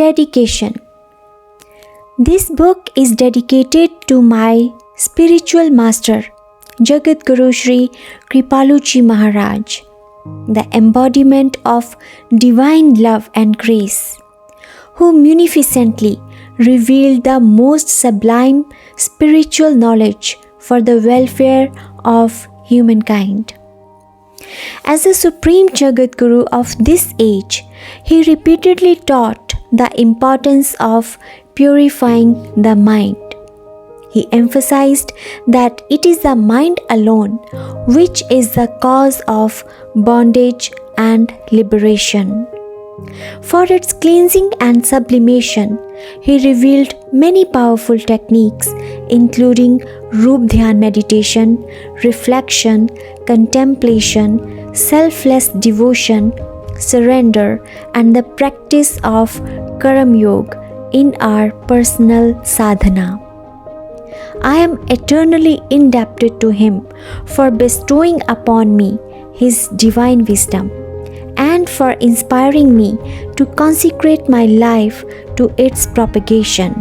Dedication. This book is dedicated to my spiritual master, Jagat Guru Shri Kripaluji Maharaj, the embodiment of divine love and grace, who munificently revealed the most sublime spiritual knowledge for the welfare of humankind. As the supreme Jagat Guru of this age, he repeatedly taught the importance of purifying the mind. He emphasized that it is the mind alone which is the cause of bondage and liberation. For its cleansing and sublimation, he revealed many powerful techniques, including Roop Dhyan meditation, reflection, contemplation, selfless devotion, surrender, and the practice of Karam Yoga in our personal sadhana. I am eternally indebted to him for bestowing upon me his divine wisdom and for inspiring me to consecrate my life to its propagation.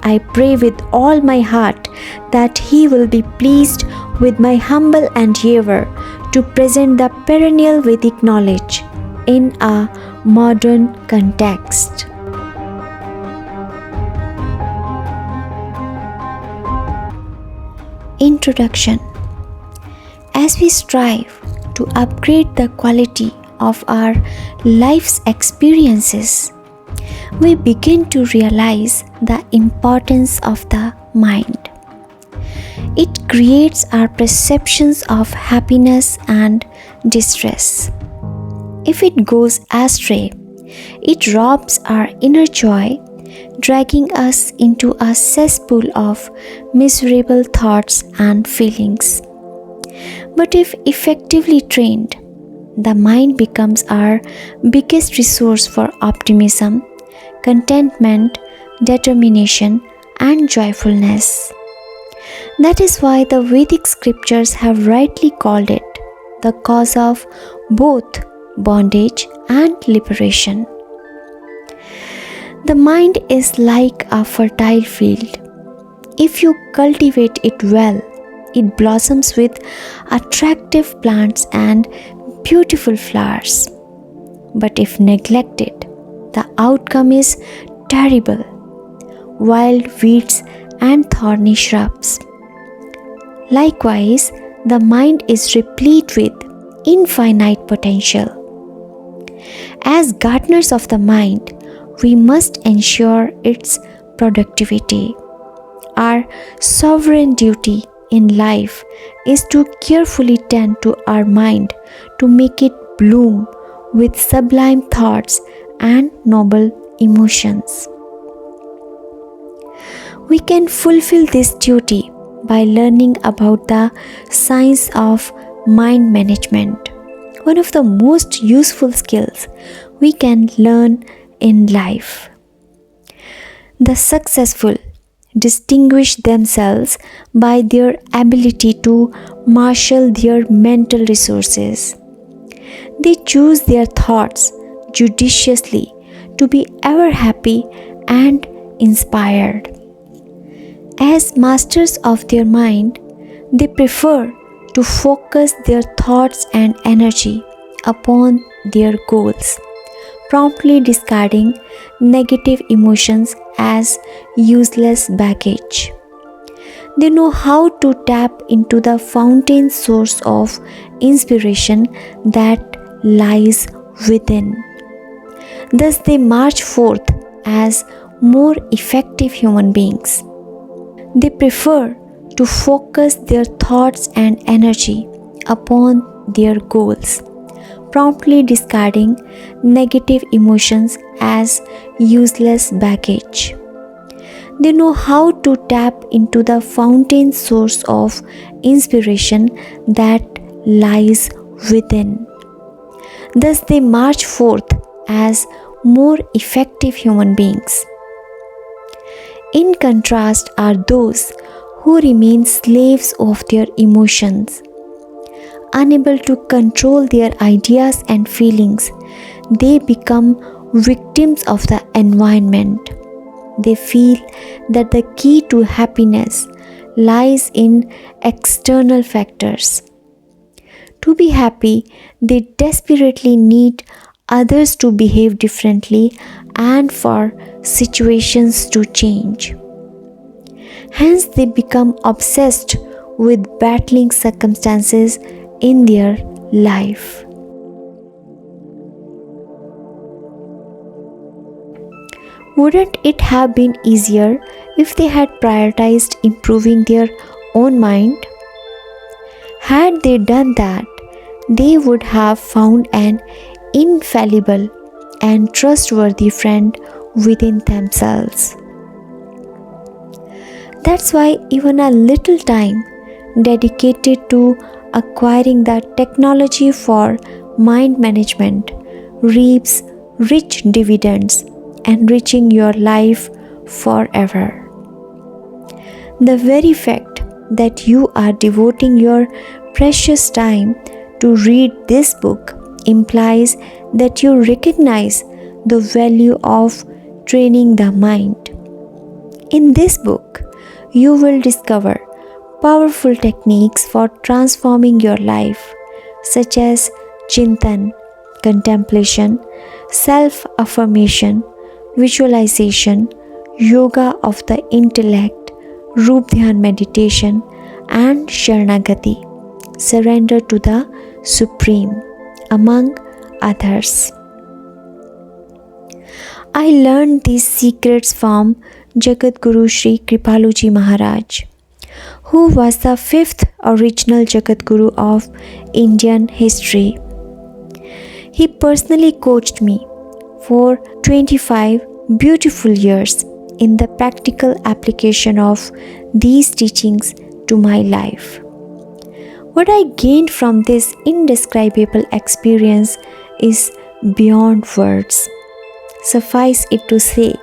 I pray with all my heart that he will be pleased with my humble endeavor to present the perennial Vedic knowledge in a modern context. Introduction. As we strive to upgrade the quality of our life's experiences, we begin to realize the importance of the mind. It creates our perceptions of happiness and distress. If it goes astray, it robs our inner joy, dragging us into a cesspool of miserable thoughts and feelings. But if effectively trained, the mind becomes our biggest resource for optimism, contentment, determination, and joyfulness. That is why the Vedic scriptures have rightly called it the cause of both bondage and liberation. The mind is like a fertile field. If you cultivate it well, it blossoms with attractive plants and beautiful flowers. But if neglected, the outcome is terrible: wild weeds and thorny shrubs. Likewise, the mind is replete with infinite potential. As gardeners of the mind, we must ensure its productivity. Our sovereign duty in life is to carefully tend to our mind to make it bloom with sublime thoughts and noble emotions. We can fulfill this duty by learning about the science of mind management, one of the most useful skills we can learn in life. The successful distinguish themselves by their ability to marshal their mental resources. They choose their thoughts judiciously to be ever happy and inspired. As masters of their mind, they prefer to focus their thoughts and energy upon their goals, promptly discarding negative emotions as useless baggage. They know how to tap into the fountain source of inspiration that lies within. Thus, they march forth as more effective human beings. They prefer to focus their thoughts and energy upon their goals, promptly discarding negative emotions as useless baggage. They know how to tap into the fountain source of inspiration that lies within. Thus, they march forth as more effective human beings. In contrast are those who remain slaves of their emotions. Unable to control their ideas and feelings, they become victims of the environment. They feel that the key to happiness lies in external factors. To be happy, they desperately need others to behave differently and for situations to change. Hence, they become obsessed with battling circumstances in their life. Wouldn't it have been easier if they had prioritized improving their own mind? Had they done that, they would have found an infallible and trustworthy friend within themselves. That's why even a little time dedicated to acquiring the technology for mind management reaps rich dividends, enriching your life forever. The very fact that you are devoting your precious time to read this book implies that you recognize the value of training the mind. In this book, you will discover powerful techniques for transforming your life, such as Chintan, contemplation, self-affirmation, visualization, yoga of the intellect, Roop Dhyan meditation, and Sharanagati, surrender to the Supreme, among others. I learned these secrets from Jagadguru Sri Kripaluji Maharaj, who was the fifth original Jagadguru of Indian history. He personally coached me for 25 beautiful years in the practical application of these teachings to my life. What I gained from this indescribable experience is beyond words. Suffice it to say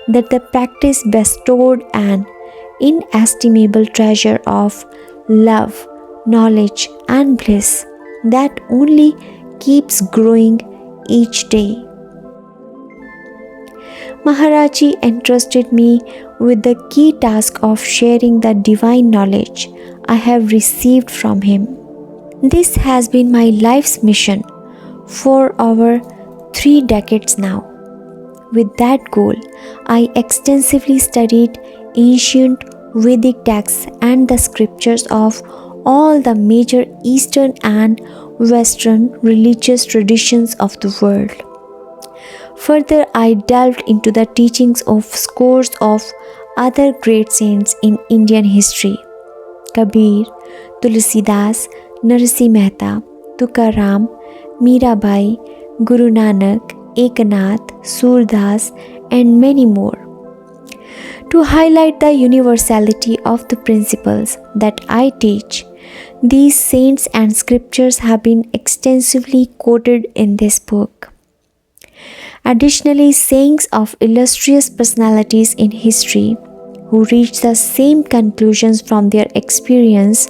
that the practice bestowed an inestimable treasure of love, knowledge, and bliss that only keeps growing each day. Maharaji entrusted me with the key task of sharing the divine knowledge I have received from him. This has been my life's mission for over 3 decades now. With that goal, I extensively studied ancient Vedic texts and the scriptures of all the major Eastern and Western religious traditions of the world. Further, I delved into the teachings of scores of other great saints in Indian history: Kabir, Tulsidas, Narsi Mehta, Tukaram, Mirabai, Guru Nanak, Eknath, Surdas, and many more. To highlight the universality of the principles that I teach, these saints and scriptures have been extensively quoted in this book. Additionally, sayings of illustrious personalities in history who reached the same conclusions from their experience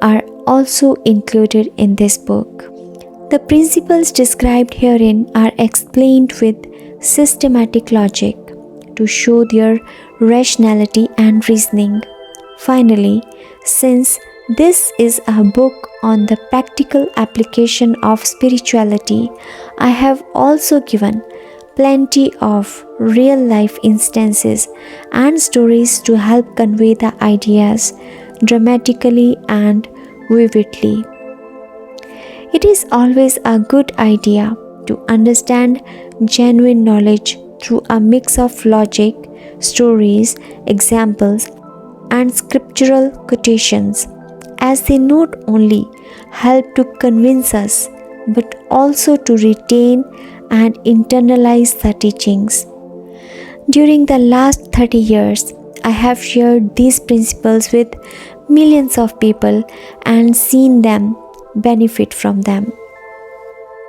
are also included in this book. The principles described herein are explained with systematic logic to show their rationality and reasoning. Finally, since this is a book on the practical application of spirituality, I have also given plenty of real life instances and stories to help convey the ideas dramatically and vividly. It is always a good idea to understand genuine knowledge through a mix of logic, stories, examples, and scriptural quotations, as they not only help to convince us but also to retain and internalize the teachings. During the last 30 years, I have shared these principles with millions of people and seen them benefit from them.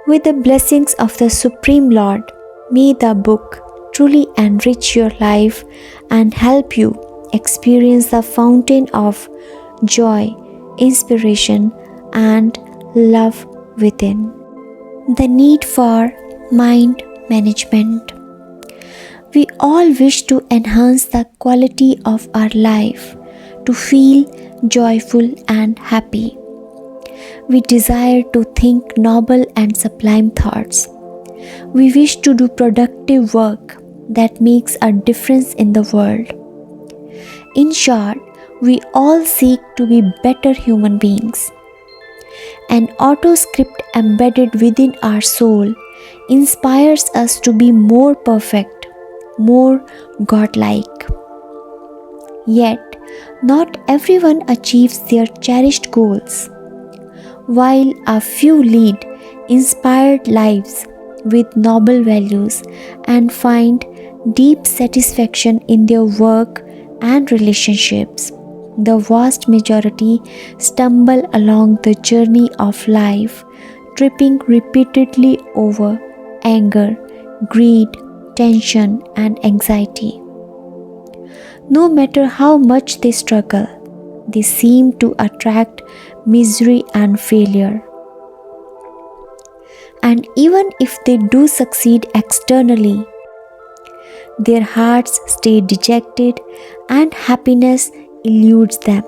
With the blessings of the Supreme Lord, may the book truly enrich your life and help you experience the fountain of joy, inspiration, and love within. The need for mind management. We all wish to enhance the quality of our life, to feel joyful and happy. We desire to think noble and sublime thoughts. We wish to do productive work that makes a difference in the world. In short, we all seek to be better human beings. An auto script embedded within our soul inspires us to be more perfect, more godlike. Yet, not everyone achieves their cherished goals. While a few lead inspired lives with noble values and find deep satisfaction in their work and relationships, the vast majority stumble along the journey of life, tripping repeatedly over anger, greed, tension, and anxiety. No matter how much they struggle, they seem to attract misery and failure. And even if they do succeed externally, their hearts stay dejected and happiness eludes them.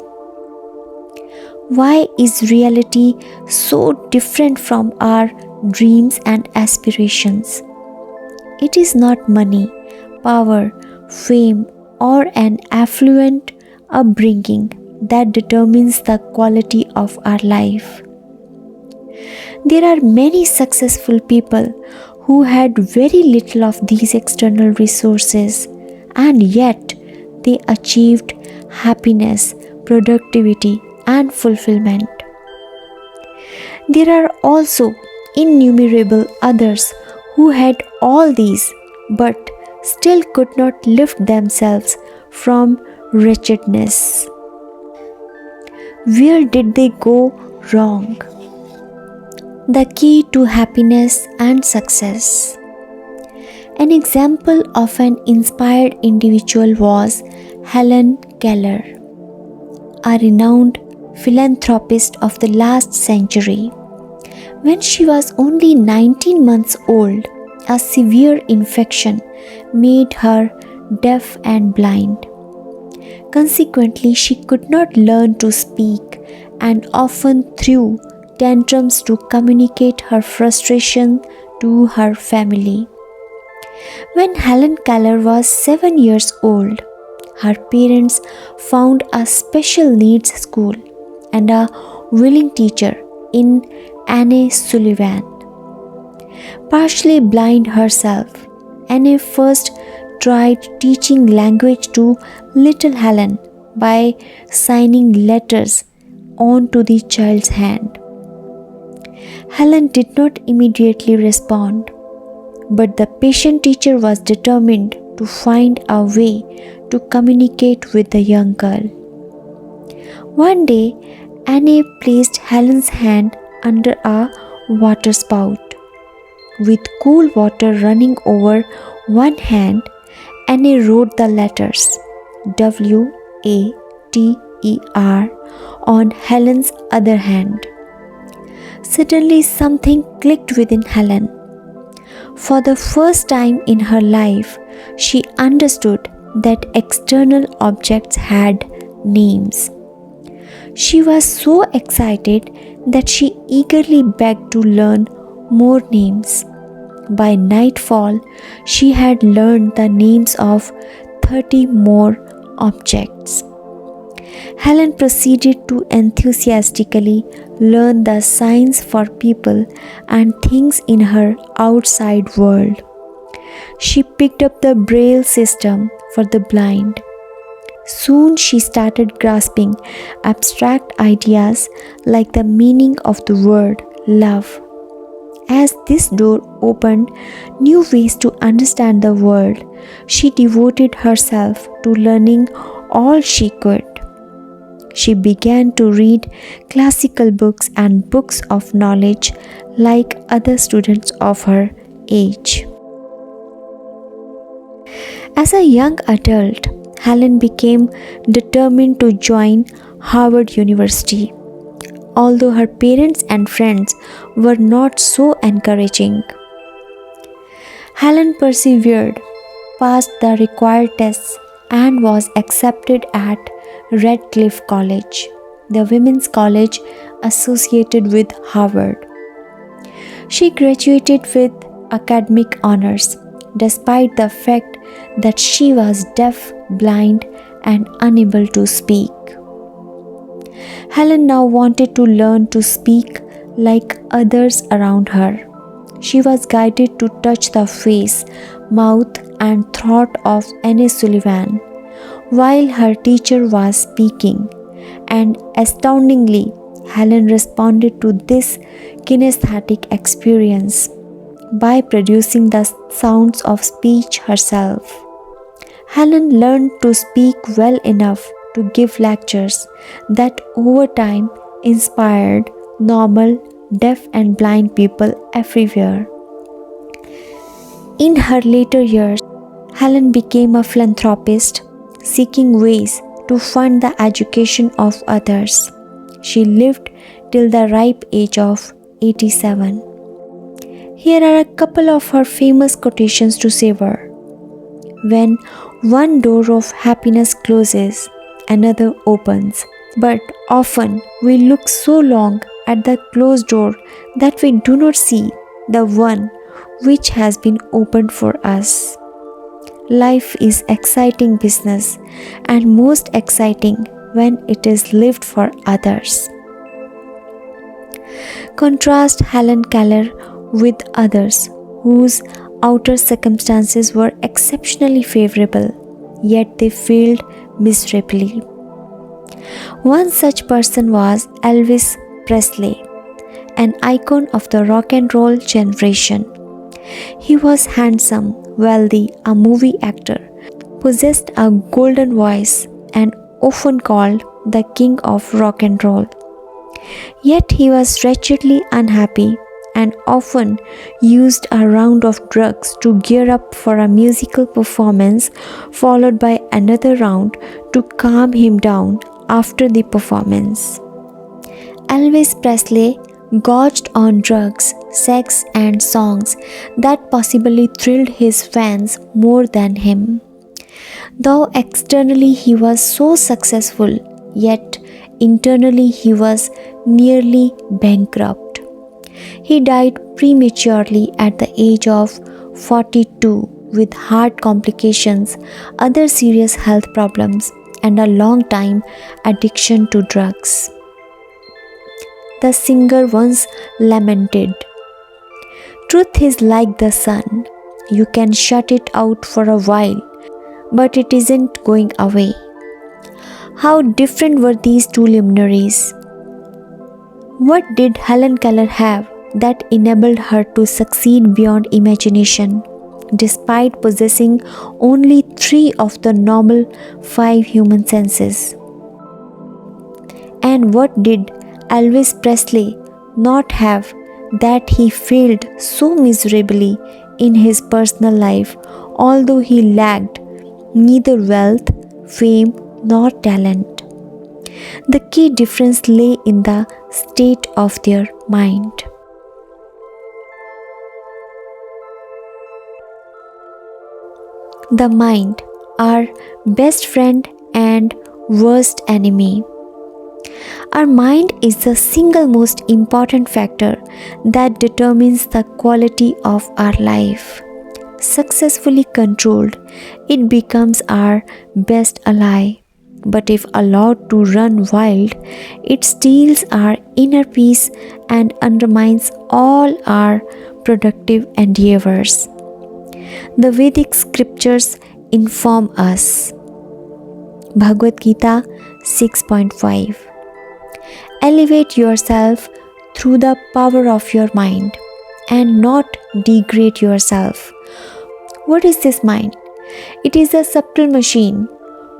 Why is reality so different from our dreams and aspirations? It is not money, power, fame, or an affluent upbringing that determines the quality of our life. There are many successful people who had very little of these external resources, and yet they achieved happiness, productivity, and fulfillment. There are also innumerable others who had all these but still could not lift themselves from wretchedness. Where did they go wrong? The key to happiness and success. An example of an inspired individual was Helen Keller, a renowned philanthropist of the last century. When she was only 19 months old, a severe infection made her deaf and blind. Consequently, she could not learn to speak and often threw tantrums to communicate her frustration to her family. When Helen Keller was 7 years old, her parents found a special needs school and a willing teacher in Anne Sullivan. Partially blind herself, Anne first tried teaching language to little Helen by signing letters onto the child's hand. Helen did not immediately respond, but the patient teacher was determined to find a way to communicate with the young girl. One day, Anne placed Helen's hand under a water spout. With cool water running over one hand, Anne wrote the letters WATER on Helen's other hand. Suddenly something clicked within Helen. For the first time in her life, she understood that external objects had names. She was so excited that she eagerly begged to learn more names. By nightfall, she had learned the names of 30 more objects. Helen proceeded to enthusiastically learn the signs for people and things in her outside world. She picked up the Braille system for the blind. Soon she started grasping abstract ideas like the meaning of the word love. As this door opened new ways to understand the world, she devoted herself to learning all she could. She began to read classical books and books of knowledge like other students of her age. As a young adult, Helen became determined to join Harvard University, although her parents and friends were not so encouraging. Helen persevered, passed the required tests, and was accepted at Radcliffe College, the women's college associated with Harvard. She graduated with academic honors, despite the fact that she was deaf, blind, and unable to speak. Helen now wanted to learn to speak like others around her. She was guided to touch the face, mouth, and throat of Anne Sullivan while her teacher was speaking, and astoundingly, Helen responded to this kinesthetic experience by producing the sounds of speech herself. Helen learned to speak well enough to give lectures that over time inspired normal, deaf, and blind people everywhere. In her later years, Helen became a philanthropist, seeking ways to fund the education of others. She lived till the ripe age of 87. Here are a couple of her famous quotations to savor. When one door of happiness closes, another opens. But often we look so long at the closed door that we do not see the one which has been opened for us. Life is exciting business, and most exciting when it is lived for others. Contrast Helen Keller with others whose outer circumstances were exceptionally favorable, yet they failed miserably. One such person was Elvis Presley, an icon of the rock and roll generation. He was handsome, wealthy, a movie actor, possessed a golden voice, and often called the king of rock and roll. Yet he was wretchedly unhappy and often used a round of drugs to gear up for a musical performance, followed by another round to calm him down after the performance. Elvis Presley gorged on drugs, sex, and songs that possibly thrilled his fans more than him. Though externally he was so successful, yet internally he was nearly bankrupt. He died prematurely at the age of 42 with heart complications, other serious health problems, and a long time addiction to drugs. The singer once lamented, "Truth is like the sun. You can shut it out for a while, but it isn't going away." How different were these two luminaries? What did Helen Keller have that enabled her to succeed beyond imagination, despite possessing only 3 of the normal 5 human senses? And what did Elvis Presley not have that he failed so miserably in his personal life, although he lacked neither wealth, fame, nor talent? The key difference lay in the state of their mind. The mind, our best friend and worst enemy. Our mind is the single most important factor that determines the quality of our life. Successfully controlled, it becomes our best ally. But if allowed to run wild, it steals our inner peace and undermines all our productive endeavors. The Vedic scriptures inform us. Bhagavad Gita 6.5. Elevate yourself through the power of your mind and not degrade yourself. What is this mind? It is a subtle machine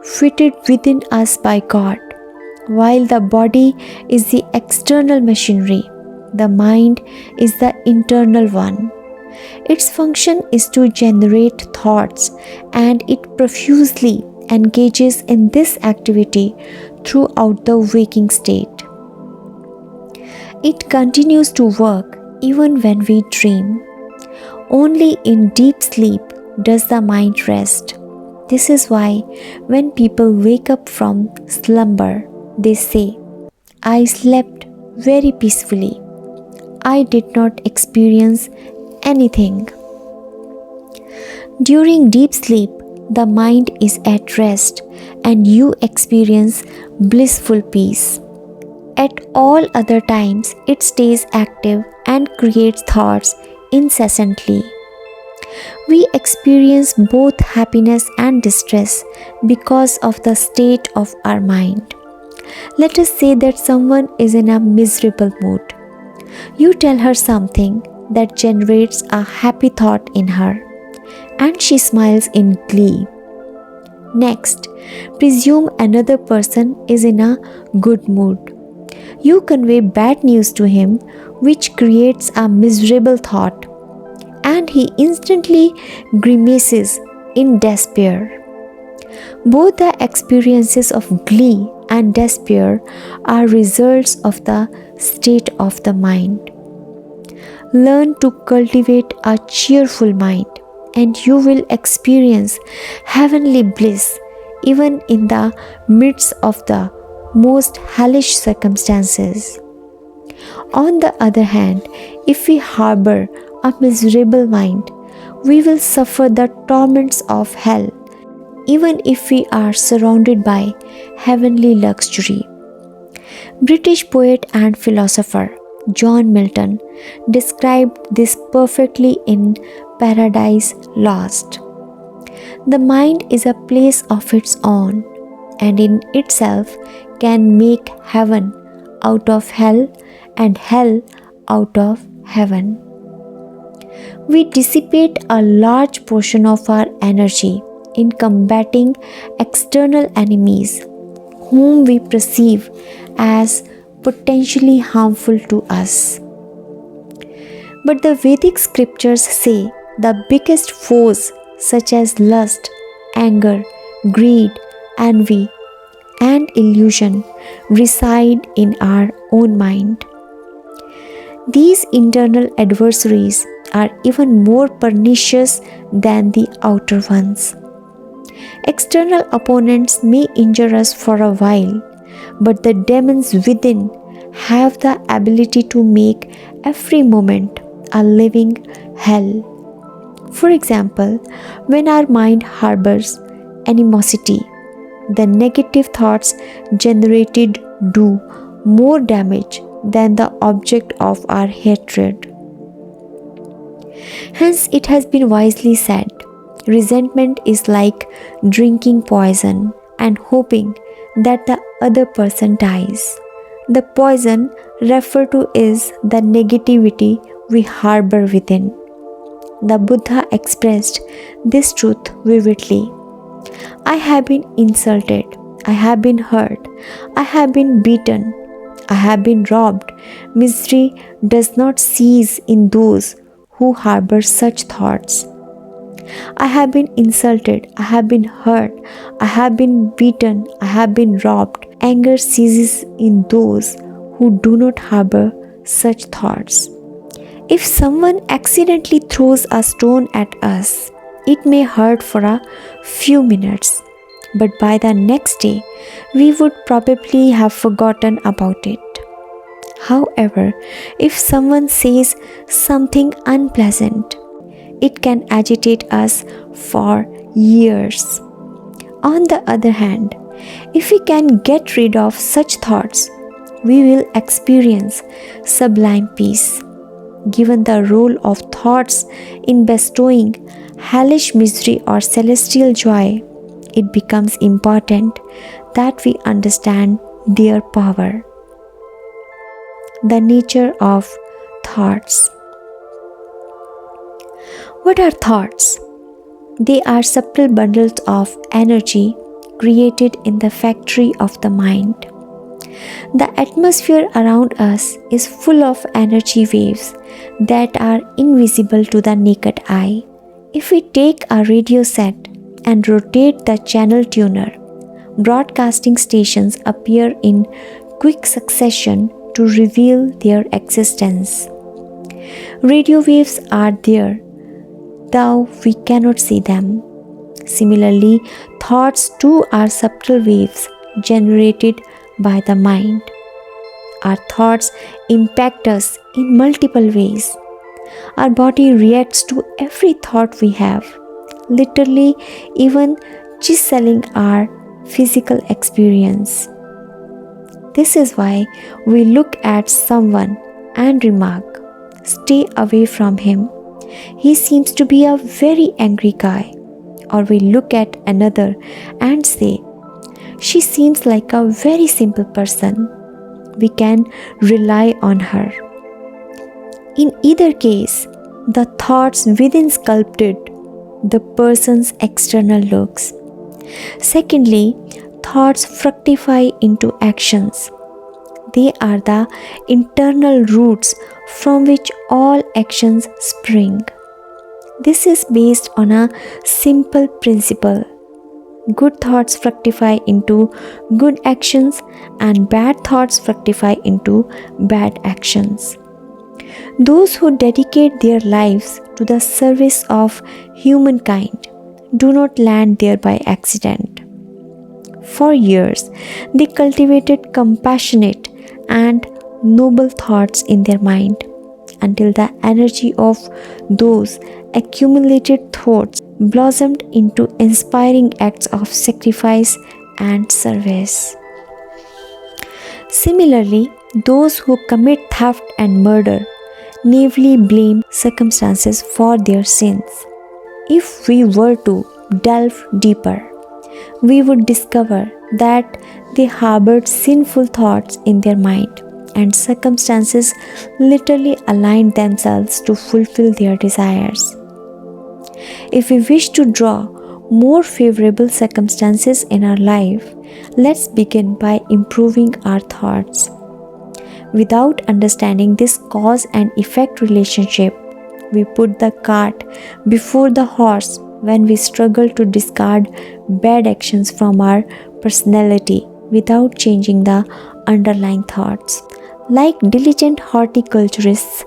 fitted within us by God. While the body is the external machinery, the mind is the internal one. Its function is to generate thoughts, and it profusely engages in this activity throughout the waking state. It continues to work even when we dream. Only in deep sleep does the mind rest. This is why when people wake up from slumber, they say, I slept very peacefully. I did not experience anything. During deep sleep, the mind is at rest and you experience blissful peace. At all other times, it stays active and creates thoughts incessantly. We experience both happiness and distress because of the state of our mind. Let us say that someone is in a miserable mood. You tell her something that generates a happy thought in her, and she smiles in glee. Next, presume another person is in a good mood. You convey bad news to him, which creates a miserable thought, and he instantly grimaces in despair. Both the experiences of glee and despair are results of the state of the mind. Learn to cultivate a cheerful mind, and you will experience heavenly bliss even in the midst of the most hellish circumstances. On the other hand, if we harbor a miserable mind, we will suffer the torments of hell even if we are surrounded by heavenly luxury. British poet and philosopher John Milton described this perfectly in Paradise Lost. The mind is a place of its own, and in itself can make heaven out of hell and hell out of heaven. We dissipate a large portion of our energy in combating external enemies whom we perceive as potentially harmful to us. But the Vedic scriptures say the biggest foes such as lust, anger, greed, envy, and illusion reside in our own mind. These internal adversaries are even more pernicious than the outer ones. External opponents may injure us for a while, but the demons within have the ability to make every moment a living hell. For example, when our mind harbors animosity, the negative thoughts generated do more damage than the object of our hatred. Hence, it has been wisely said, resentment is like drinking poison and hoping that the other person dies. The poison referred to is the negativity we harbor within. The Buddha expressed this truth vividly. I have been insulted, I have been hurt, I have been beaten, I have been robbed. Misery does not cease in those who harbor such thoughts. I have been insulted, I have been hurt, I have been beaten, I have been robbed. Anger ceases in those who do not harbor such thoughts. If someone accidentally throws a stone at us, it may hurt for a few minutes, but by the next day, we would probably have forgotten about it. However, if someone says something unpleasant, it can agitate us for years. On the other hand, if we can get rid of such thoughts, we will experience sublime peace. Given the role of thoughts in bestowing hellish misery or celestial joy, it becomes important that we understand their power. The nature of thoughts. What are thoughts? They are subtle bundles of energy created in the factory of the mind. The atmosphere around us is full of energy waves that are invisible to the naked eye. If we take a radio set and rotate the channel tuner, broadcasting stations appear in quick succession to reveal their existence. Radio waves are there though we cannot see them. Similarly, thoughts too are subtle waves generated by the mind. Our thoughts impact us in multiple ways. Our body reacts to every thought we have, literally, even chiseling our physical experience. This is why we look at someone and remark, "Stay away from him. He seems to be a very angry guy." Or we look at another and say, "She seems like a very simple person. We can rely on her." In either case, the thoughts within sculpted the person's external looks. Secondly, thoughts fructify into actions. They are the internal roots from which all actions spring. This is based on a simple principle. Good thoughts fructify into good actions, and bad thoughts fructify into bad actions. Those who dedicate their lives to the service of humankind do not land there by accident. For years, they cultivated compassionate and noble thoughts in their mind until the energy of those accumulated thoughts blossomed into inspiring acts of sacrifice and service. Similarly, those who commit theft and murder naively blame circumstances for their sins. If we were to delve deeper, we would discover that they harbored sinful thoughts in their mind, and circumstances literally aligned themselves to fulfill their desires. If we wish to draw more favorable circumstances in our life, let's begin by improving our thoughts. Without understanding this cause and effect relationship, we put the cart before the horse when we struggle to discard bad actions from our personality without changing the underlying thoughts. Like diligent horticulturists,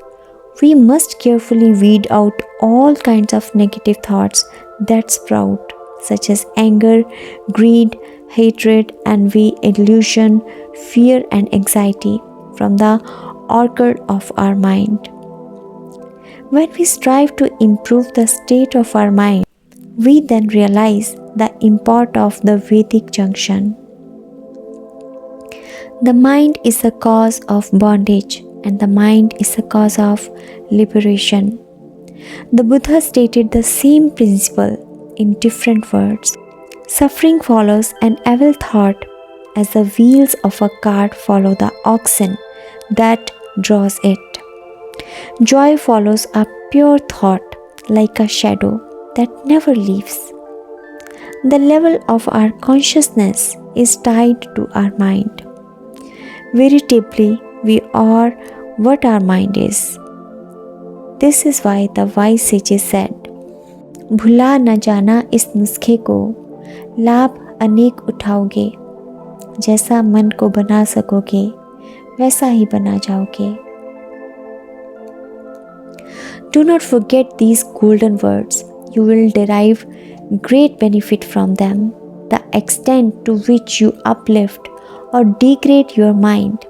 we must carefully weed out all kinds of negative thoughts that sprout, such as anger, greed, hatred, envy, illusion, fear, and anxiety, from the orchard of our mind. When we strive to improve the state of our mind, we then realize the import of the Vedic junction. The mind is the cause of bondage, and the mind is the cause of liberation. The Buddha stated the same principle in different words. Suffering follows an evil thought as the wheels of a cart follow the oxen that draws it. Joy follows a pure thought like a shadow that never leaves. The level of our consciousness is tied to our mind. Veritably, we are what our mind is. This is why the wise sages said, "भुला न जाना इस नुस्खे को, लाभ अनेक उठाओगे, जैसा मन को बना सकोगे, वैसा ही बना जाओगे." Do not forget these golden words. You will derive great benefit from them. The extent to which you uplift or degrade your mind,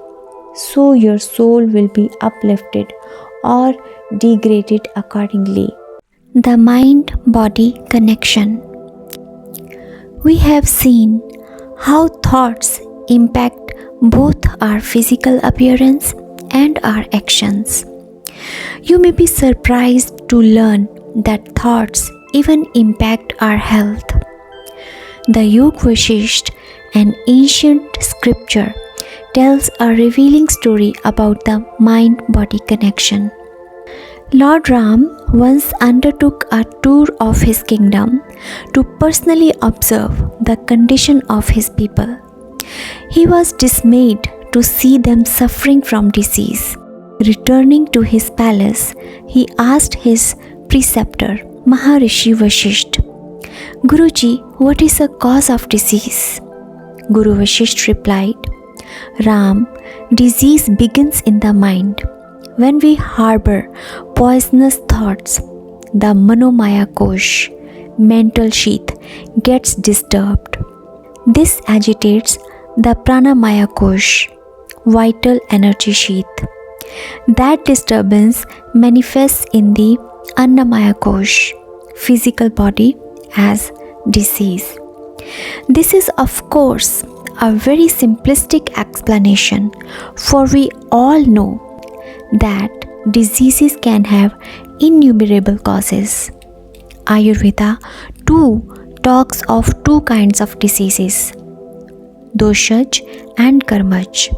so your soul will be uplifted or degraded accordingly. The mind-body connection. We have seen how thoughts impact both our physical appearance and our actions. You may be surprised to learn that thoughts even impact our health. The Yog Vashisht, an ancient scripture, tells a revealing story about the mind-body connection. Lord Ram once undertook a tour of his kingdom to personally observe the condition of his people. He was dismayed to see them suffering from disease. Returning to his palace, he asked his preceptor, Maharishi Vashisht, "Guruji, what is the cause of disease?" Guru Vashisht replied, "Ram, disease begins in the mind. When we harbor poisonous thoughts, the Manomaya Kosh, mental sheath, gets disturbed. This agitates the Pranamaya Kosh, vital energy sheath. That disturbance manifests in the Annamaya Kosh, physical body, as disease. This is, of course, a very simplistic explanation, for we all know that diseases can have innumerable causes. Ayurveda too talks of two kinds of diseases, doshaj and karmaj.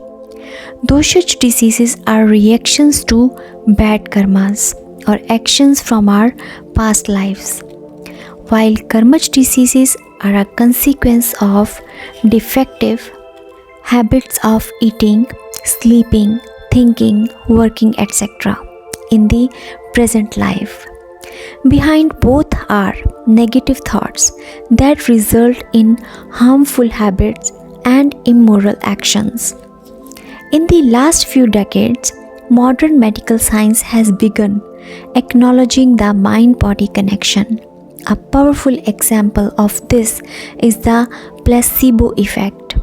Doshaj diseases are reactions to bad karmas or actions from our past lives, while karmaj diseases are a consequence of defective habits of eating, sleeping, thinking, working, etc. in the present life. Behind both are negative thoughts that result in harmful habits and immoral actions. In the last few decades, modern medical science has begun acknowledging the mind-body connection. A powerful example of this is the placebo effect.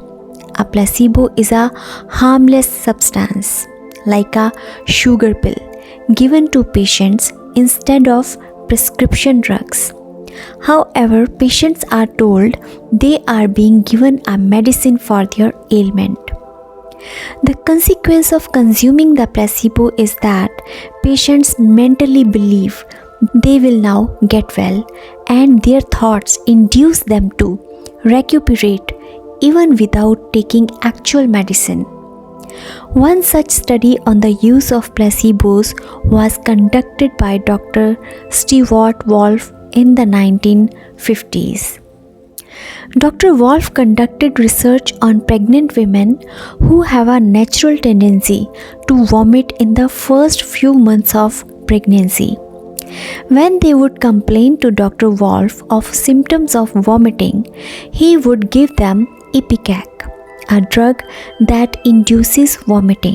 A placebo is a harmless substance, like a sugar pill, given to patients instead of prescription drugs. However, patients are told they are being given a medicine for their ailment. The consequence of consuming the placebo is that patients mentally believe they will now get well, and their thoughts induce them to recuperate even without taking actual medicine. One such study on the use of placebos was conducted by Dr. Stewart Wolf in the 1950s. Dr. Wolf conducted research on pregnant women who have a natural tendency to vomit in the first few months of pregnancy. When they would complain to Dr. Wolf of symptoms of vomiting, he would give them Ipecac, a drug that induces vomiting.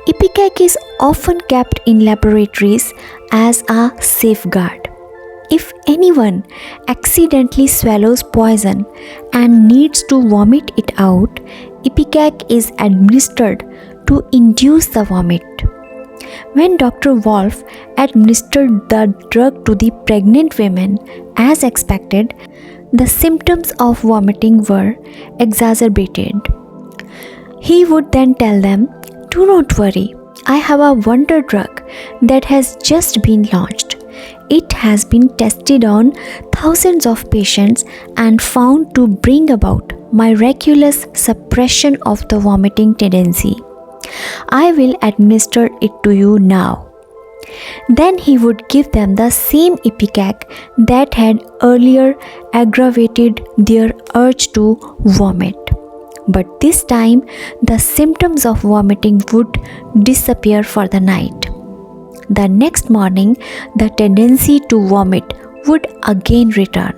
Ipecac is often kept in laboratories as a safeguard. If anyone accidentally swallows poison and needs to vomit it out, Ipecac is administered to induce the vomit. When Dr. Wolf administered the drug to the pregnant women as expected, the symptoms of vomiting were exacerbated. He would then tell them, "Do not worry, I have a wonder drug that has just been launched. It has been tested on thousands of patients and found to bring about miraculous suppression of the vomiting tendency. I will administer it to you now." Then he would give them the same Ipecac that had earlier aggravated their urge to vomit. But this time, the symptoms of vomiting would disappear for the night. The next morning, the tendency to vomit would again return.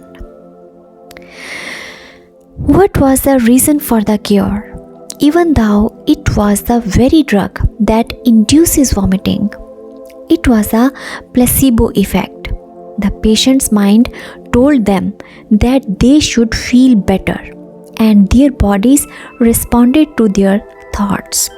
What was the reason for the cure? Even though it was the very drug that induces vomiting, it was a placebo effect. The patient's mind told them that they should feel better, and their bodies responded to their thoughts.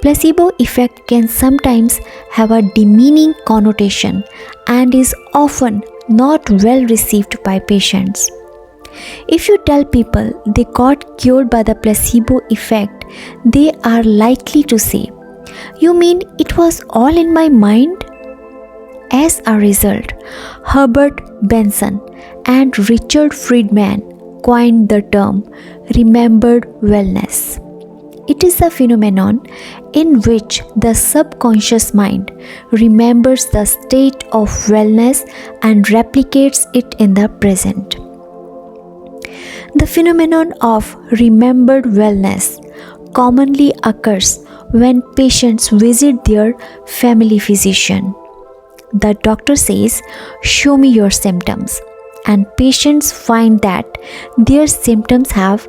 Placebo effect can sometimes have a demeaning connotation and is often not well received by patients. If you tell people they got cured by the placebo effect, they are likely to say, "You mean it was all in my mind?" As a result, Herbert Benson and Richard Friedman coined the term remembered wellness. It is a phenomenon in which the subconscious mind remembers the state of wellness and replicates it in the present. The phenomenon of remembered wellness commonly occurs when patients visit their family physician. The doctor says, "Show me your symptoms," and patients find that their symptoms have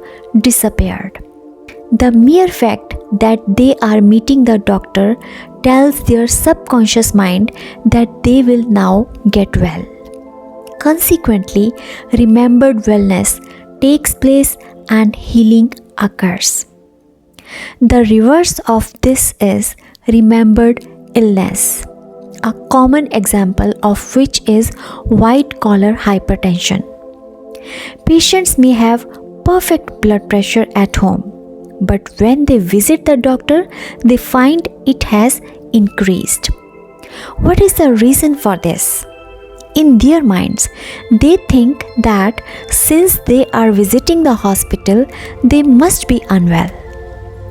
disappeared. The mere fact that they are meeting the doctor tells their subconscious mind that they will now get well. Consequently, remembered wellness takes place and healing occurs. The reverse of this is remembered illness, a common example of which is white collar hypertension. Patients may have perfect blood pressure at home, but when they visit the doctor, they find it has increased. What is the reason for this? In their minds, they think that since they are visiting the hospital, they must be unwell.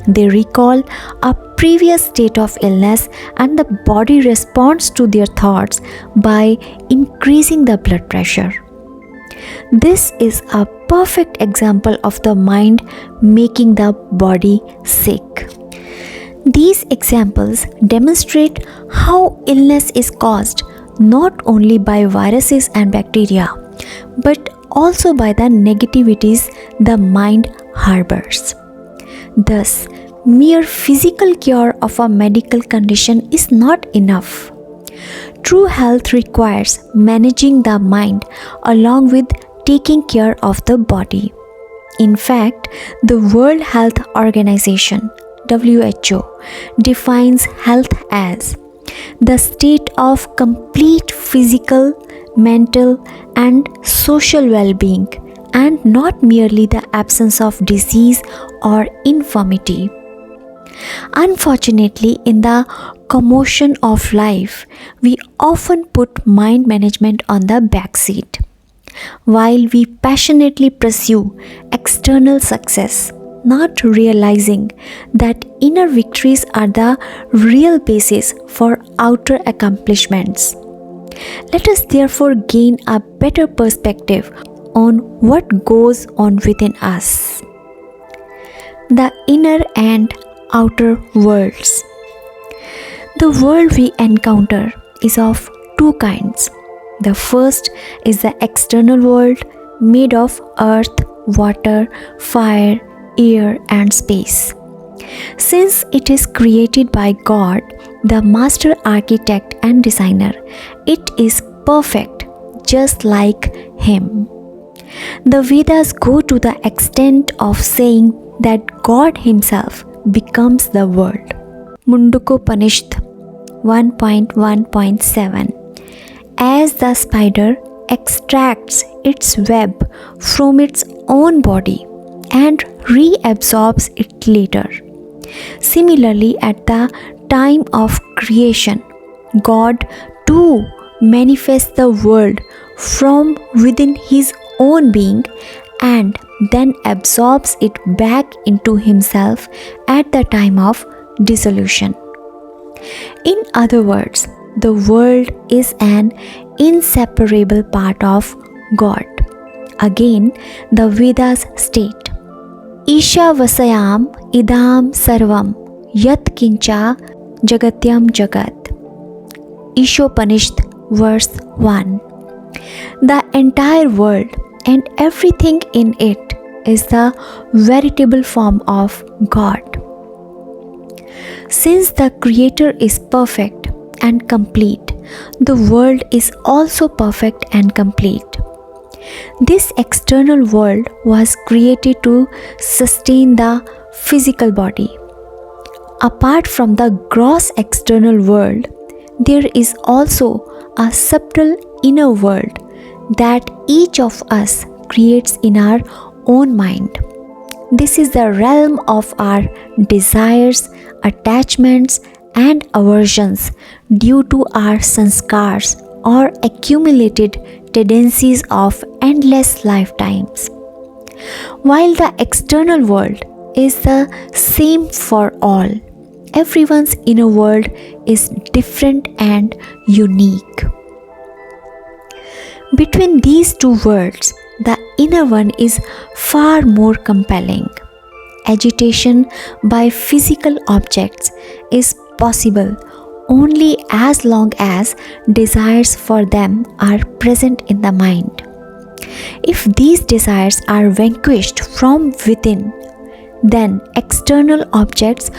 They recall a previous state of illness and the body responds to their thoughts by increasing the blood pressure. This is a perfect example of the mind making the body sick. These examples demonstrate how illness is caused not only by viruses and bacteria, but also by the negativities the mind harbors. Thus, mere physical cure of a medical condition is not enough. True health requires managing the mind along with taking care of the body. In fact, the World Health Organization (WHO) defines health as the state of complete physical, mental, and social well-being, and not merely the absence of disease or infirmity. Unfortunately, in the commotion of life, we often put mind management on the back seat. While we passionately pursue external success, not realizing that inner victories are the real basis for outer accomplishments. Let us therefore gain a better perspective on what goes on within us. The inner and outer worlds. The world we encounter is of two kinds. The first is the external world made of earth, water, fire, air, and space. Since it is created by God, the master architect and designer, it is perfect just like Him. The Vedas go to the extent of saying that God Himself becomes the world. Mundukopanishad 1.1.7. As the spider extracts its web from its own body and reabsorbs it later. Similarly, at the time of creation, God too manifests the world from within His own being and then absorbs it back into Himself at the time of dissolution. In other words, the world is an inseparable part of God. Again, the Vedas state, Isha Vasayam Idam Sarvam Yat Kincha Jagatyam Jagat. Ishopanishad verse 1. The entire world and everything in it is the veritable form of God. Since the Creator is perfect and complete, the world is also perfect and complete. This external world was created to sustain the physical body. Apart from the gross external world, there is also a subtle inner world that each of us creates in our own mind. This is the realm of our desires, attachments, and aversions due to our sanskars or accumulated tendencies of endless lifetimes. While the external world is the same for all, everyone's inner world is different and unique. Between these two worlds, the inner one is far more compelling. Agitation by physical objects is possible only as long as desires for them are present in the mind. If these desires are vanquished from within, then external objects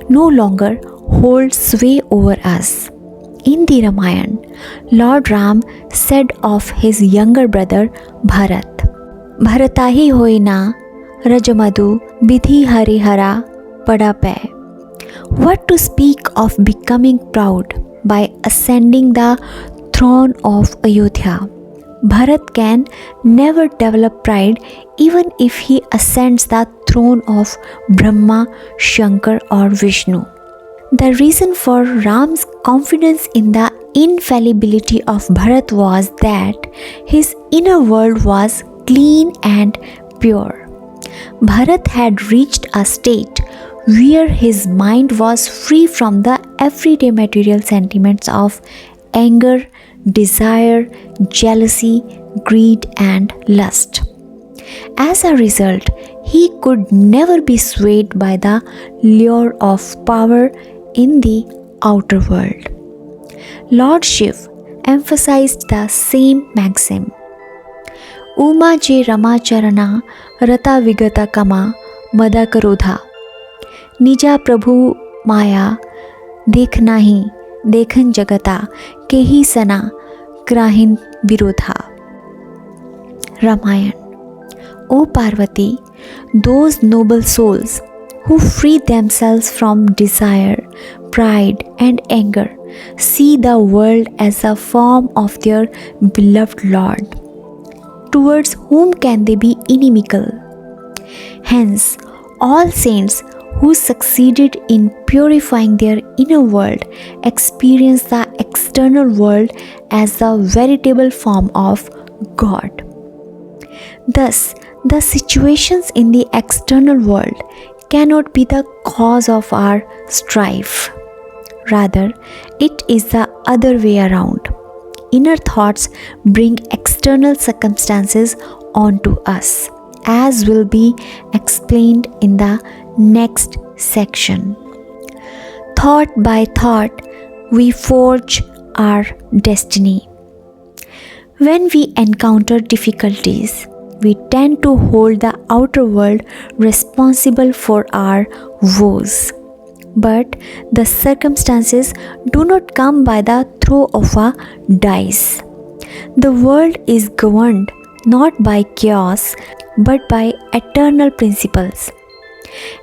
no longer hold sway over us. In the Ramayana, Lord Ram said of his younger brother Bharat, Bharatahi hoina Rajamadu Bidhi Harihara Padape. What to speak of becoming proud by ascending the throne of Ayodhya? Bharat can never develop pride even if he ascends the throne of Brahma, Shankar, or Vishnu. The reason for Ram's confidence in the infallibility of Bharat was that his inner world was clean and pure. Bharat had reached a state where his mind was free from the everyday material sentiments of anger, desire, jealousy, greed, and lust. As a result, he could never be swayed by the lure of power in the outer world. Lord Shiv emphasized the same maxim. Uma je Ramacharana Rata Vigata Kama Mada Karodha Nija Prabhu Maya Dekhna hi Dekhan Jagata Kehi Sana Krahin Virodha. Ramayana. O Parvati, those noble souls who free themselves from desire, pride, and anger see the world as a form of their beloved Lord. Towards whom can they be inimical? Hence, all saints who succeeded in purifying their inner world experience the external world as a veritable form of God. Thus, the situations in the external world cannot be the cause of our strife. Rather, it is the other way around. Inner thoughts bring external circumstances onto us, as will be explained in the next section. Thought by thought, we forge our destiny. When we encounter difficulties, we tend to hold the outer world responsible for our woes. But the circumstances do not come by the throw of a dice. The world is governed not by chaos but by eternal principles.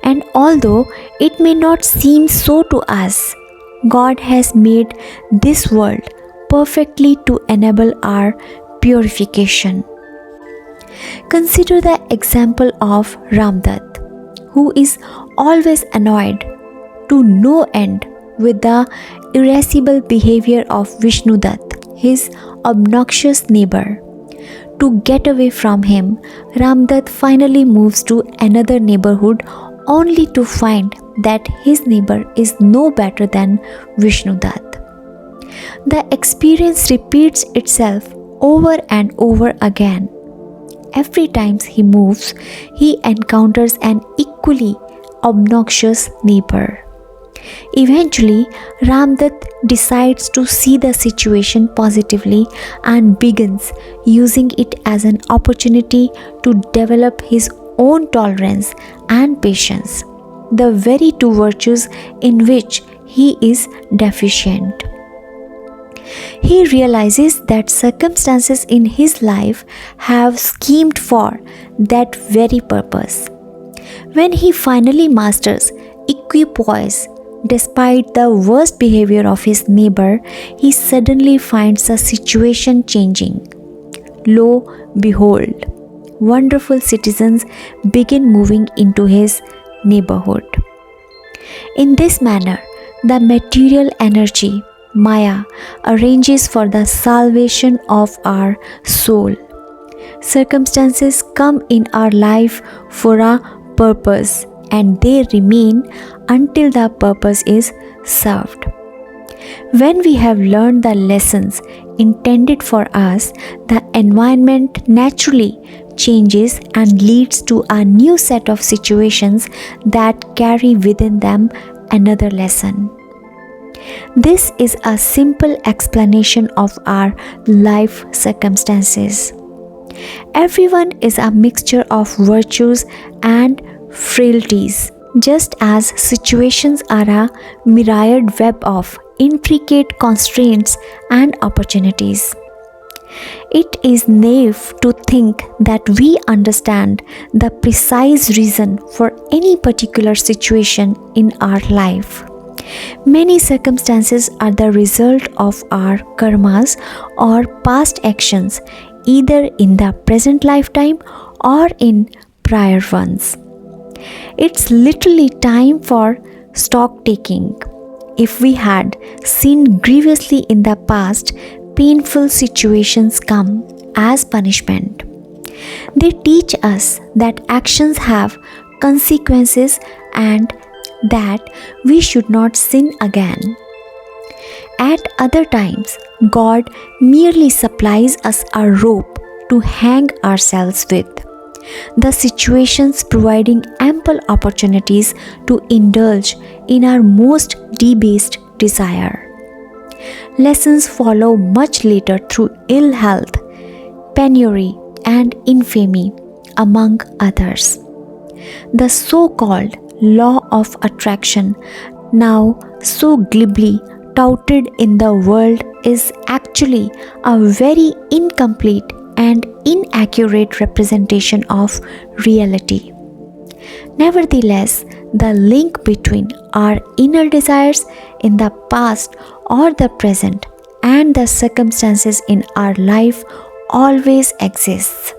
And although it may not seem so to us, God has made this world perfectly to enable our purification. Consider the example of Ramdat, who is always annoyed to no end with the irascible behavior of Vishnudat, his obnoxious neighbor. To get away from him, Ramdat finally moves to another neighborhood only to find that his neighbor is no better than Vishnudat. The experience repeats itself over and over again. Every time he moves, he encounters an equally obnoxious neighbor. Eventually, Ramdat decides to see the situation positively and begins using it as an opportunity to develop his own tolerance and patience, the very two virtues in which he is deficient. He realizes that circumstances in his life have schemed for that very purpose. When he finally masters equipoise, despite the worst behavior of his neighbor, he suddenly finds the situation changing. Lo, behold, wonderful citizens begin moving into his neighborhood. In this manner, the material energy, Maya, arranges for the salvation of our soul. Circumstances come in our life for a purpose, and they remain until the purpose is served. When we have learned the lessons intended for us, the environment naturally changes and leads to a new set of situations that carry within them another lesson. This is a simple explanation of our life circumstances. Everyone is a mixture of virtues and frailties. Just as situations are a myriad web of intricate constraints and opportunities. It is naive to think that we understand the precise reason for any particular situation in our life. Many circumstances are the result of our karmas or past actions, either in the present lifetime or in prior ones. It's literally time for stock taking. If we had sinned grievously in the past, painful situations come as punishment. They teach us that actions have consequences and that we should not sin again. At other times, God merely supplies us a rope to hang ourselves with. The situations providing ample opportunities to indulge in our most debased desire. Lessons follow much later through ill health, penury, and infamy, among others. The so-called law of attraction, now so glibly touted in the world, is actually a very incomplete and inaccurate representation of reality. Nevertheless, the link between our inner desires in the past or the present and the circumstances in our life always exists.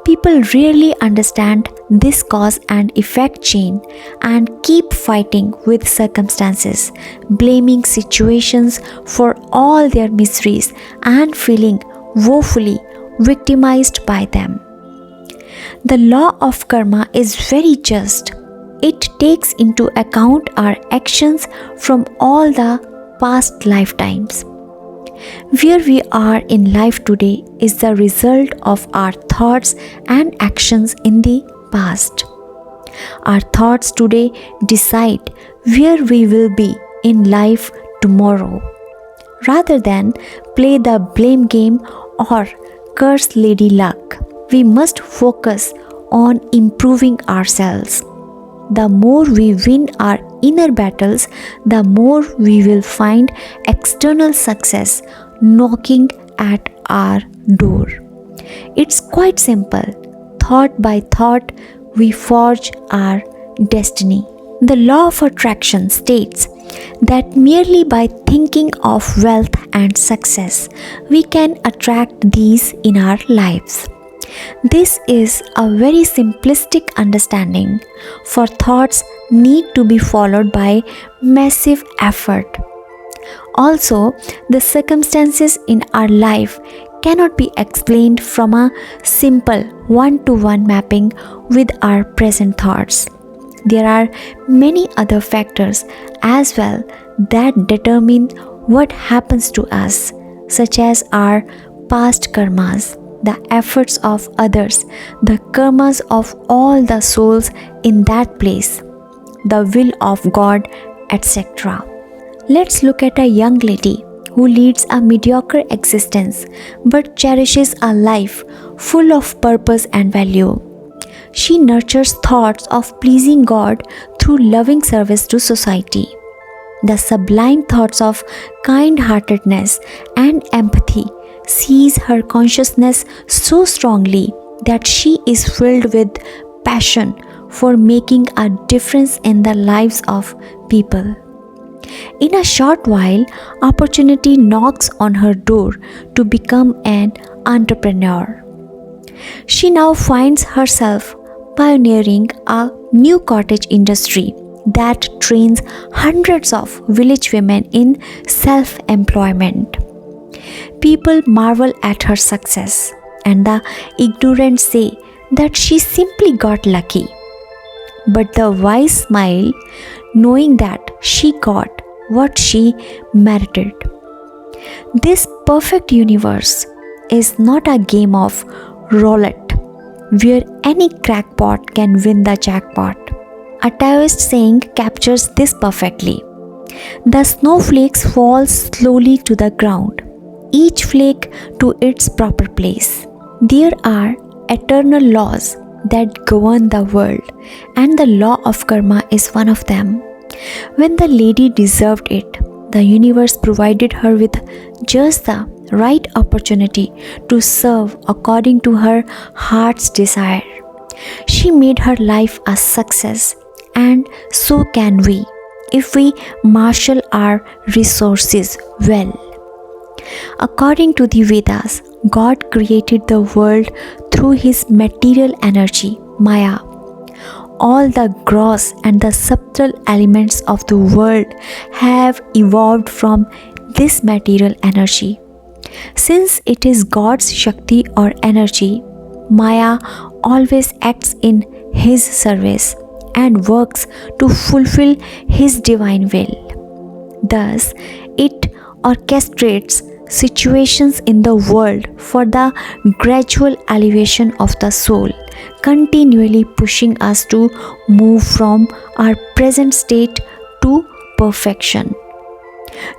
People rarely understand this cause and effect chain and keep fighting with circumstances, blaming situations for all their miseries and feeling woefully victimized by them. The law of karma is very just. It takes into account our actions from all the past lifetimes. Where we are in life today is the result of our thoughts and actions in the past. Our thoughts today decide where we will be in life tomorrow. Rather than play the blame game or curse Lady Luck, we must focus on improving ourselves. The more we win our inner battles, the more we will find external success knocking at our door. It's quite simple. Thought by thought, we forge our destiny. The law of attraction states that merely by thinking of wealth and success, we can attract these in our lives. This is a very simplistic understanding, for thoughts need to be followed by massive effort. Also, the circumstances in our life cannot be explained from a simple one-to-one mapping with our present thoughts. There are many other factors as well that determine what happens to us, such as our past karmas, the efforts of others, the karmas of all the souls in that place, the will of God, etc. Let's look at a young lady who leads a mediocre existence but cherishes a life full of purpose and value. She nurtures thoughts of pleasing God through loving service to society. The sublime thoughts of kind-heartedness and empathy seize her consciousness so strongly that she is filled with passion for making a difference in the lives of people. In a short while, opportunity knocks on her door to become an entrepreneur. She now finds herself pioneering a new cottage industry that trains hundreds of village women in self-employment. People marvel at her success, and the ignorant say that she simply got lucky. But the wise smile, knowing that she got what she merited. This perfect universe is not a game of roulette where any crackpot can win the jackpot. A Taoist saying captures this perfectly. The snowflakes fall slowly to the ground, each flake to its proper place. There are eternal laws that govern the world, and the law of karma is one of them. When the lady deserved it, the universe provided her with just the right opportunity to serve according to her heart's desire. She made her life a success, and so can we if we marshal our resources well. According to the Vedas, God created the world through his material energy, Maya. All the gross and the subtle elements of the world have evolved from this material energy. Since it is God's Shakti or energy, Maya always acts in his service and works to fulfill his divine will. Thus, it orchestrates situations in the world for the gradual elevation of the soul, continually pushing us to move from our present state to perfection.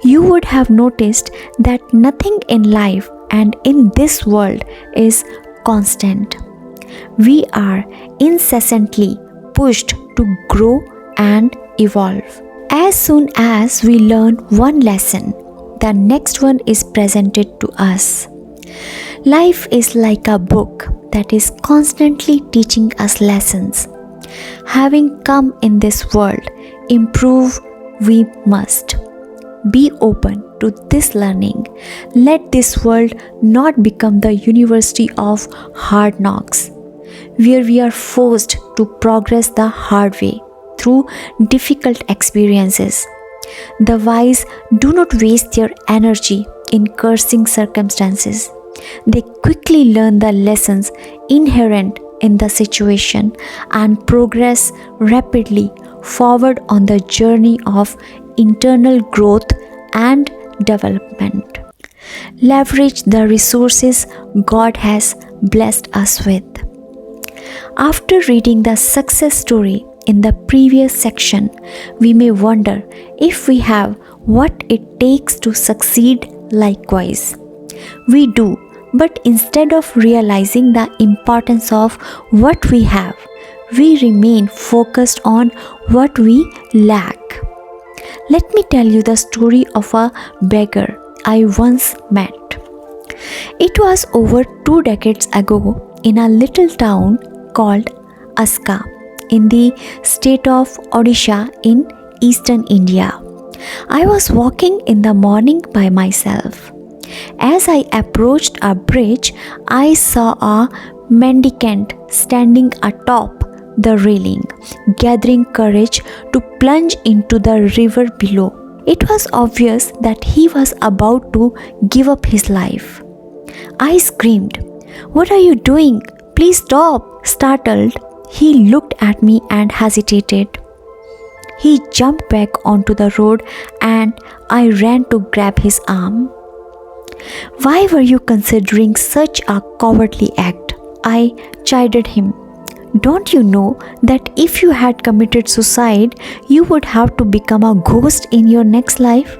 You would have noticed that nothing in life and in this world is constant. We are incessantly pushed to grow and evolve. As soon as we learn one lesson, the next one is presented to us. Life is like a book that is constantly teaching us lessons. Having come in this world, improve we must. Be open to this learning. Let this world not become the university of hard knocks, where we are forced to progress the hard way through difficult experiences. The wise do not waste their energy in cursing circumstances. They quickly learn the lessons inherent in the situation and progress rapidly forward on the journey of internal growth and development. Leverage the resources God has blessed us with. After reading the success story in the previous section, we may wonder if we have what it takes to succeed likewise. We do, but instead of realizing the importance of what we have, we remain focused on what we lack. Let me tell you the story of a beggar I once met. It was over 2 decades ago in a little town called Aska in the state of Odisha in eastern India. I was walking in the morning by myself. As I approached a bridge, I saw a mendicant standing atop the railing, gathering courage to plunge into the river below. It was obvious that he was about to give up his life. I screamed, "What are you doing? Please stop!" Startled, he looked at me and hesitated. He jumped back onto the road and I ran to grab his arm. "Why were you considering such a cowardly act?" I chided him. "Don't you know that if you had committed suicide, you would have to become a ghost in your next life?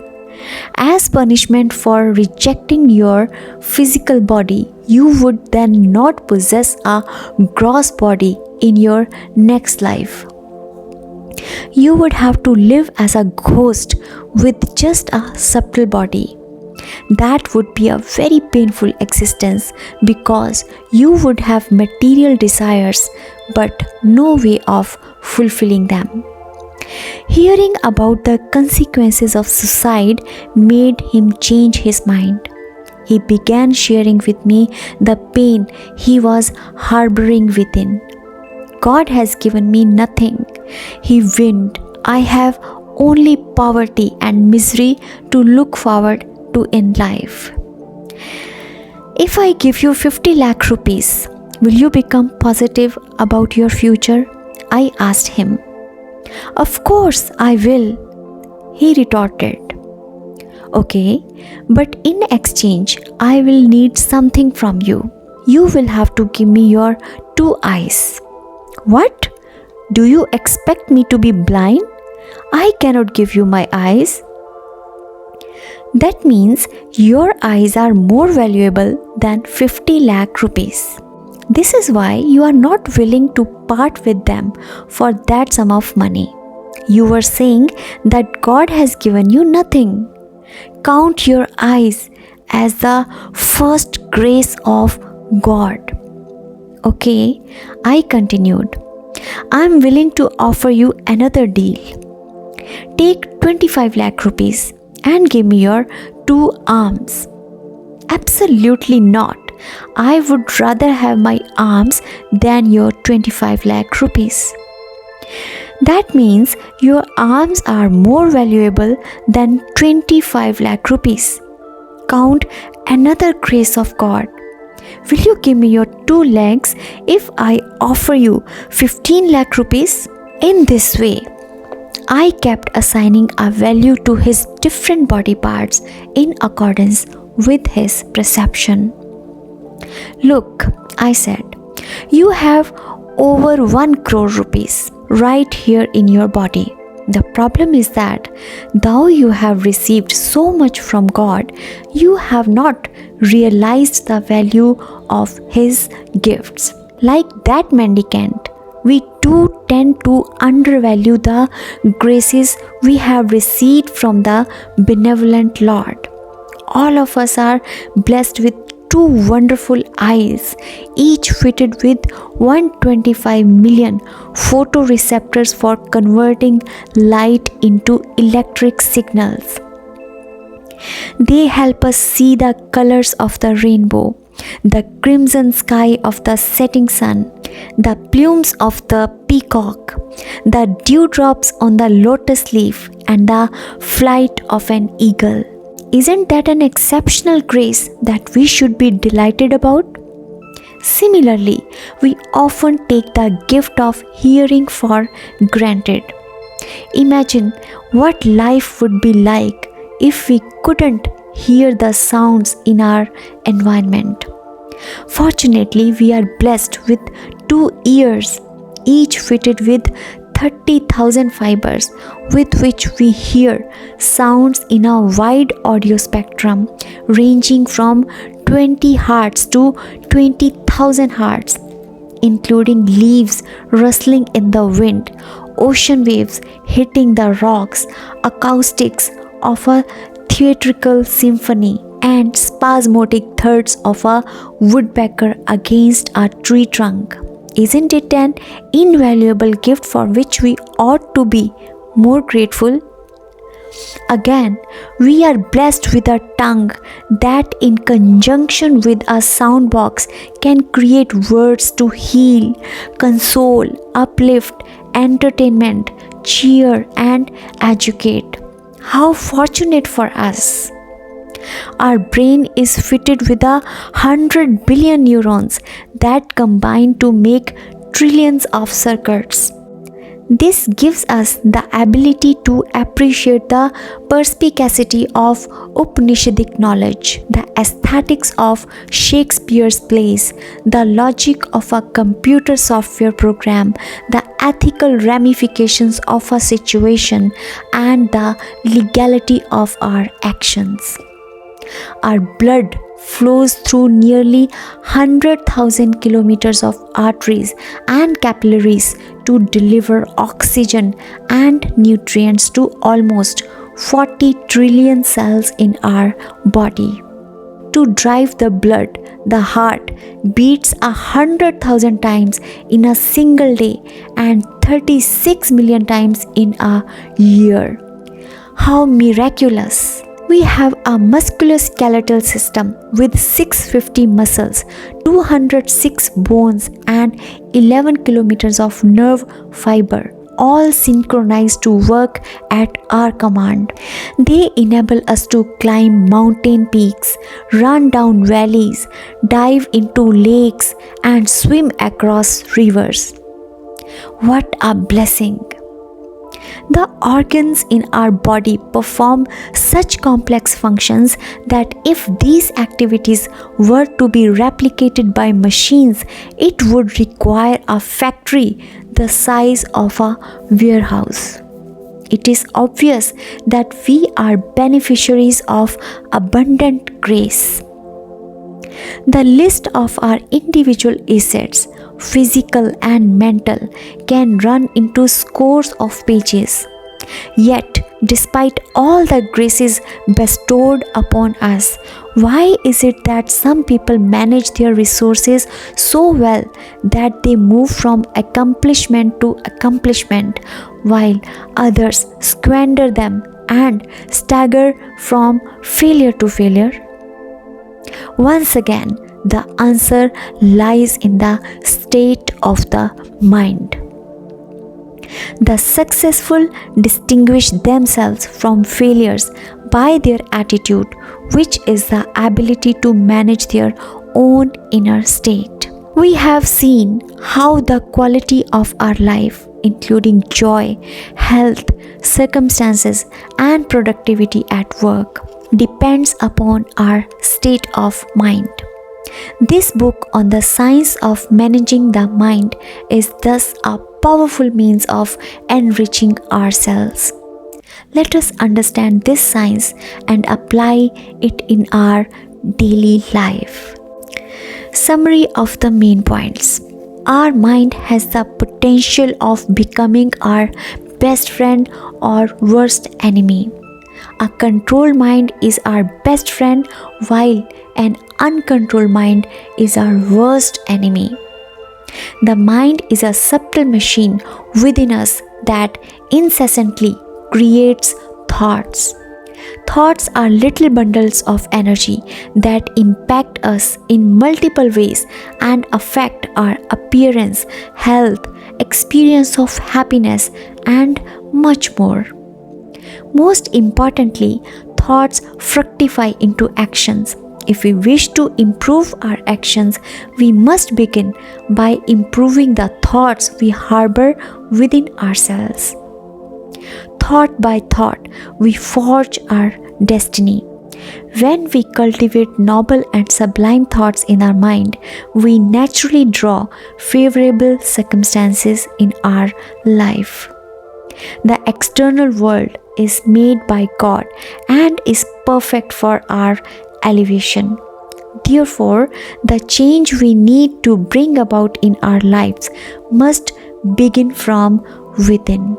As punishment for rejecting your physical body, you would then not possess a gross body in your next life. You would have to live as a ghost with just a subtle body. That would be a very painful existence because you would have material desires but no way of fulfilling them." Hearing about the consequences of suicide made him change his mind. He began sharing with me the pain he was harboring within. "God has given me nothing," he whined. "I have only poverty and misery to look forward to in life. If I give you 50 lakh rupees, will you become positive about your future?" I asked him. "Of course I will," he retorted. "Okay, but in exchange, I will need something from you. You will have to give me your 2 eyes. "What? Do you expect me to be blind? I cannot give you my eyes." "That means your eyes are more valuable than 50 lakh rupees. This is why you are not willing to part with them for that sum of money. You are saying that God has given you nothing. Count your eyes as the first grace of God. Okay, I continued. I am willing to offer you another deal. Take 25 lakh rupees and give me your two arms. Absolutely not. I would rather have my arms than your 25 lakh rupees. That means your arms are more valuable than 25 lakh rupees. Count another grace of God. Will you give me your two legs if I offer you 15 lakh rupees? In this way, I kept assigning a value to his different body parts in accordance with his perception. Look, I said, you have over 1 crore rupees right here in your body. The problem is that though you have received so much from God, you have not realized the value of His gifts. Like that mendicant, we too tend to undervalue the graces we have received from the benevolent Lord. All of us are blessed with two wonderful eyes, each fitted with 125 million photoreceptors for converting light into electric signals. They help us see the colors of the rainbow, the crimson sky of the setting sun, the plumes of the peacock, the dewdrops on the lotus leaf, and the flight of an eagle. Isn't that an exceptional grace that we should be delighted about? Similarly, we often take the gift of hearing for granted. Imagine what life would be like if we couldn't hear the sounds in our environment. Fortunately, we are blessed with 2 ears, each fitted with 30,000 fibers with which we hear sounds in a wide audio spectrum ranging from 20 Hz to 20,000 Hz, including leaves rustling in the wind, ocean waves hitting the rocks, acoustics of a theatrical symphony, and spasmodic thirds of a woodpecker against a tree trunk. Isn't it an invaluable gift for which we ought to be more grateful? Again, we are blessed with a tongue that, in conjunction with a sound box, can create words to heal, console, uplift, entertainment, cheer, and educate. How fortunate for us! Our brain is fitted with 100 billion neurons that combine to make trillions of circuits. This gives us the ability to appreciate the perspicacity of Upanishadic knowledge, the aesthetics of Shakespeare's plays, the logic of a computer software program, the ethical ramifications of a situation, and the legality of our actions. Our blood flows through nearly 100,000 kilometers of arteries and capillaries to deliver oxygen and nutrients to almost 40 trillion cells in our body. To drive the blood, the heart beats 100,000 times in a single day and 36 million times in a year. How miraculous! We have a musculoskeletal system with 650 muscles, 206 bones, and 11 kilometers of nerve fiber, all synchronized to work at our command. They enable us to climb mountain peaks, run down valleys, dive into lakes, and swim across rivers. What a blessing! The organs in our body perform such complex functions that if these activities were to be replicated by machines, it would require a factory the size of a warehouse. It is obvious that we are beneficiaries of abundant grace. The list of our individual assets, physical and mental, can run into scores of pages. Yet, despite all the graces bestowed upon us, why is it that some people manage their resources so well that they move from accomplishment to accomplishment, while others squander them and stagger from failure to failure? Once again, the answer lies in the state of the mind. The successful distinguish themselves from failures by their attitude, which is the ability to manage their own inner state. We have seen how the quality of our life, including joy, health, circumstances, and productivity at work, depends upon our state of mind. This book on the science of managing the mind is thus a powerful means of enriching ourselves. Let us understand this science and apply it in our daily life. Summary of the main points. Our mind has the potential of becoming our best friend or worst enemy. A controlled mind is our best friend, while an uncontrolled mind is our worst enemy. The mind is a subtle machine within us that incessantly creates thoughts. Thoughts are little bundles of energy that impact us in multiple ways and affect our appearance, health, experience of happiness, and much more. Most importantly, thoughts fructify into actions. If we wish to improve our actions, we must begin by improving the thoughts we harbor within ourselves. Thought by thought, we forge our destiny. When we cultivate noble and sublime thoughts in our mind, we naturally draw favorable circumstances in our life. The external world is made by God and is perfect for our elevation. Therefore, the change we need to bring about in our lives must begin from within.